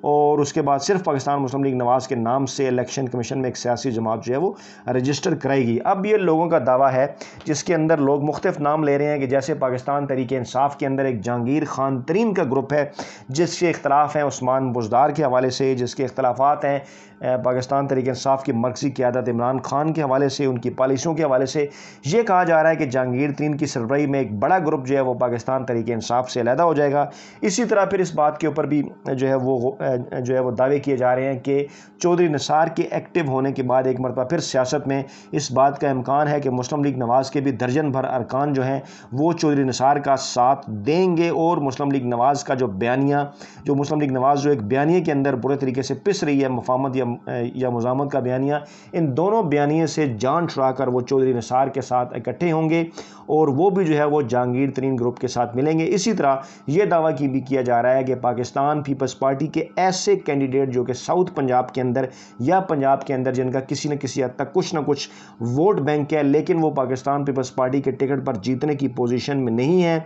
اور اس کے بعد صرف پاکستان مسلم لیگ نواز کے نام سے الیکشن کمیشن میں ایک سیاسی جماعت جو ہے وہ رجسٹر کرائے گی۔ اب یہ لوگوں کا دعویٰ ہے جس کے اندر لوگ مختلف نام لے رہے ہیں کہ جیسے پاکستان تحریک انصاف کے اندر ایک جہانگیر خان ترین کا گروپ ہے جس کے اختلاف ہیں عثمان بزدار کے حوالے سے، جس کے اختلافات ہیں پاکستان تحریک انصاف کی مرکزی قیادت عمران خان کے حوالے سے، ان کی پالیسیوں کے حوالے سے۔ یہ کہا جا رہا ہے کہ جہانگیر ترین کی سربراہی میں ایک بڑا گروپ جو ہے وہ پاکستان تحریک انصاف سے علیحدہ ہو جائے گا۔ اسی طرح پھر اس بات کے اوپر بھی جو ہے وہ دعوے کیے جا رہے ہیں کہ چودھری نثار کے ایکٹیو ہونے کے بعد ایک مرتبہ پھر سیاست میں اس بات کا امکان ہے کہ مسلم لیگ نواز کے بھی درجن بھر ارکان جو ہیں وہ چودھری نثار کا ساتھ دیں گے، اور مسلم لیگ نواز کا جو مسلم لیگ نواز جو ایک بیانیے کے اندر برے طریقے سے پس رہی ہے، مفاہمت یا مزاحمت کا بیانیہ، ان دونوں بیانیے سے جان چھڑا کر وہ چودھری نثار کے ساتھ اکٹھے ہوں گے اور وہ بھی جو ہے وہ جہانگیر ترین گروپ کے ساتھ ملیں گے۔ اسی طرح یہ دعویٰ بھی کیا جا رہا ہے کہ پاکستان پیپلز پارٹی کے ایسے کینڈیڈیٹ جو کہ ساؤتھ پنجاب کے اندر یا پنجاب کے اندر جن کا کسی نہ کسی حد تک کچھ نہ کچھ ووٹ بینک ہے، لیکن وہ پاکستان پیپلز پارٹی کے ٹکٹ پر جیتنے کی پوزیشن میں نہیں ہے،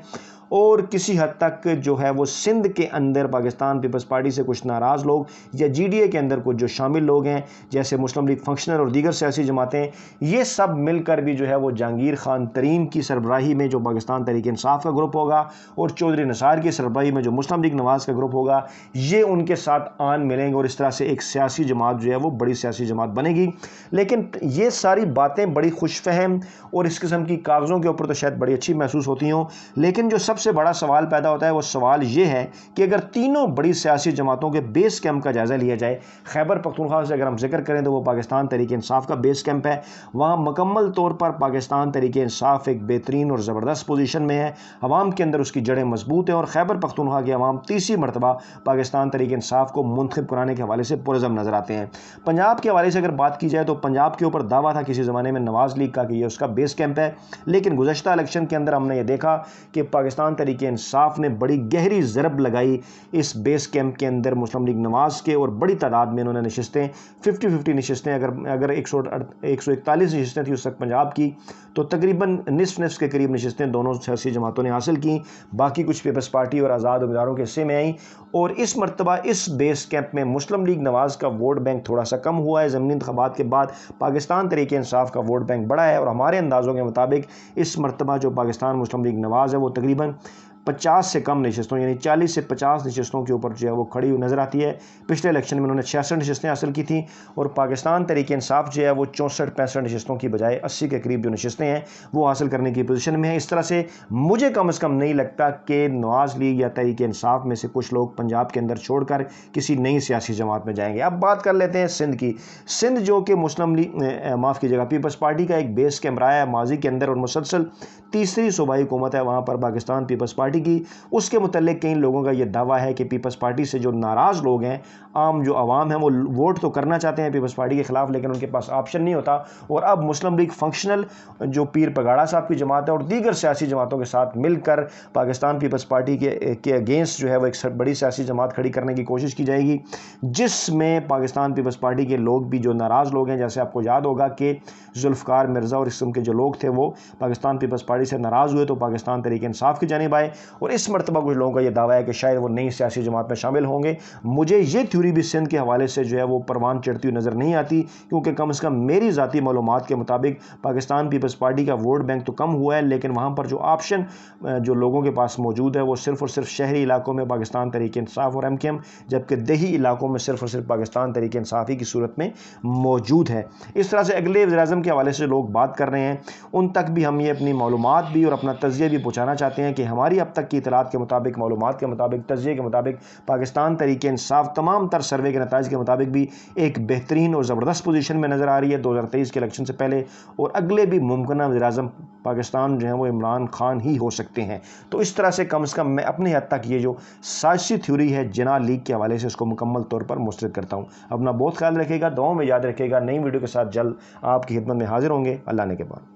اور کسی حد تک جو ہے وہ سندھ کے اندر پاکستان پیپلز پارٹی سے کچھ ناراض لوگ یا جی ڈی اے کے اندر کچھ جو شامل لوگ ہیں جیسے مسلم لیگ فنکشنر اور دیگر سیاسی جماعتیں، یہ سب مل کر بھی جو ہے وہ جہانگیر خان ترین کی سربراہی میں جو پاکستان تحریک انصاف کا گروپ ہوگا اور چودھری نثار کی سربراہی میں جو مسلم لیگ نواز کا گروپ ہوگا، یہ ان کے ساتھ آن ملیں گے اور اس طرح سے ایک سیاسی جماعت جو ہے وہ بڑی سیاسی جماعت بنے گی۔ لیکن یہ ساری باتیں بڑی خوش فہم اور اس قسم کی کاغذوں کے اوپر تو شاید بڑی اچھی محسوس ہوتی ہوں، لیکن جو سب سے بڑا سوال پیدا ہوتا ہے وہ سوال یہ ہے کہ اگر تینوں بڑی سیاسی جماعتوں کے بیس کیمپ کا جائزہ لیا جائے، خیبر پختونخوا سے اگر ہم ذکر کریں تو وہ پاکستان تحریک انصاف کا بیس کیمپ ہے، وہاں مکمل طور پر پاکستان تحریک انصاف ایک بہترین اور زبردست پوزیشن میں ہے، عوام کے اندر اس کی جڑیں مضبوط ہیں، اور خیبر پختونخوا کے عوام تیسری مرتبہ پاکستان تحریک انصاف کو منتخب کرانے کے حوالے سے پرعزم نظر آتے ہیں۔ پنجاب کے حوالے سے اگر بات کی جائے تو پنجاب کے اوپر دعویٰ تھا کسی زمانے میں نواز لیگ کا کہ یہ اس کا بیس کیمپ ہے، لیکن گزشتہ الیکشن کے اندر ہم نے یہ دیکھا کہ پاکستان تحریک انصاف نے بڑی گہری ضرب لگائی اس بیس کیمپ کے اندر مسلم لیگ نواز کے، اور بڑی تعداد میں انہوں نے نشستیں 50-50 نشستیں، اگر 141 نشستیں تھیں اس وقت پنجاب کی تو تقریباً نصف کے قریب نشستیں دونوں سیاسی جماعتوں نے حاصل کی، باقی کچھ پیپلز پارٹی اور آزاد امیدواروں کے حصے میں آئیں، اور اس مرتبہ اس بیس کیمپ میں مسلم لیگ نواز کا ووٹ بینک تھوڑا سا کم ہوا ہے۔ ضمنی انتخابات کے بعد پاکستان تحریک انصاف کا ووٹ بینک بڑا ہے، اور ہمارے اندازوں کے مطابق اس مرتبہ جو پاکستان مسلم لیگ نواز ہے وہ تقریباً 50 سے کم نشستوں یعنی 40 سے 50 نشستوں کے اوپر جو ہے وہ کھڑی ہوئی نظر آتی ہے۔ پچھلے الیکشن میں انہوں نے 66 نشستیں حاصل کی تھیں، اور پاکستان تحریک انصاف جو ہے وہ 64-65 نشستوں کی بجائے 80 کے قریب جو نشستیں ہیں وہ حاصل کرنے کی پوزیشن میں ہے۔ اس طرح سے مجھے کم از کم نہیں لگتا کہ نواز لیگ یا تحریک انصاف میں سے کچھ لوگ پنجاب کے اندر چھوڑ کر کسی نئی سیاسی جماعت میں جائیں گے۔ اب بات کر لیتے ہیں سندھ کی۔ سندھ جو کہ مسلم لیگ معاف کیجیے گا پیپلز پارٹی کا ایک بیس کیمپ رہا ہے ماضی کے اندر، اور مسلسل تیسری صوبائی حکومت ہے وہاں پر پاکستان پیپلز پارٹی کی، اس کے متعلق کئی لوگوں کا یہ دعویٰ ہے کہ پیپلز پارٹی سے جو ناراض لوگ ہیں، عام جو عوام ہیں، وہ ووٹ تو کرنا چاہتے ہیں پیپلز پارٹی کے خلاف لیکن ان کے پاس آپشن نہیں ہوتا، اور اب مسلم لیگ فنکشنل جو پیر پگاڑا صاحب کی جماعت ہے اور دیگر سیاسی جماعتوں کے ساتھ مل کر پاکستان پیپلز پارٹی کے اگینسٹ جو ہے وہ ایک بڑی سیاسی جماعت کھڑی کرنے کی کوشش کی جائے گی، جس میں پاکستان پیپلز پارٹی کے لوگ بھی جو ناراض لوگ ہیں، جیسے آپ کو یاد ہوگا کہ ذوالفقار مرزا اور اس قسم کے جو لوگ تھے وہ پاکستان پیپلز پارٹی سے ناراض ہوئے تو پاکستان تحریک انصاف کی جانب آئے، اور اس مرتبہ کچھ لوگوں کا یہ دعویٰ ہے کہ شاید وہ نئی سیاسی جماعت میں شامل ہوں گے۔ مجھے یہ تھیوری بھی سندھ کے حوالے سے جو ہے وہ پروان چڑھتی ہوئی نظر نہیں آتی، کیونکہ کم از کم میری ذاتی معلومات کے مطابق پاکستان پیپلز پارٹی کا ووٹ بینک تو کم ہوا ہے، لیکن وہاں پر جو آپشن جو لوگوں کے پاس موجود ہے وہ صرف اور صرف شہری علاقوں میں پاکستان تحریک انصاف اور MKM، جبکہ دیہی علاقوں میں صرف اور صرف پاکستان تحریک انصاف ہی کی صورت میں موجود ہے۔ اس طرح سے اگلے وزیر اعظم کے حوالے سے لوگ بات کر رہے ہیں، ان تک بھی ہم یہ اپنی معلومات بھی اور اپنا تجزیہ بھی پہنچانا چاہتے ہیں کہ ہماری اب تک کی اطلاعات کے مطابق، معلومات کے مطابق، تجزیے کے مطابق پاکستان تحریک انصاف تمام تر سروے کے نتائج کے مطابق بھی ایک بہترین اور زبردست پوزیشن میں نظر آ رہی ہے 2023 کے الیکشن سے پہلے، اور اگلے بھی ممکنہ وزیر اعظم پاکستان جو ہیں وہ عمران خان ہی ہو سکتے ہیں۔ تو اس طرح سے کم از کم میں اپنی حد تک یہ جو سازشی تھیوری ہے جناح لیگ کے حوالے سے اس کو مکمل طور پر مسترد کرتا ہوں۔ اپنا بہت خیال رکھے گا، دعاؤں میں یاد رکھے گا۔ نئی ویڈیو کے ساتھ جلد آپ کی خدمت میں حاضر ہوں گے۔ اللہ نے کے بعد۔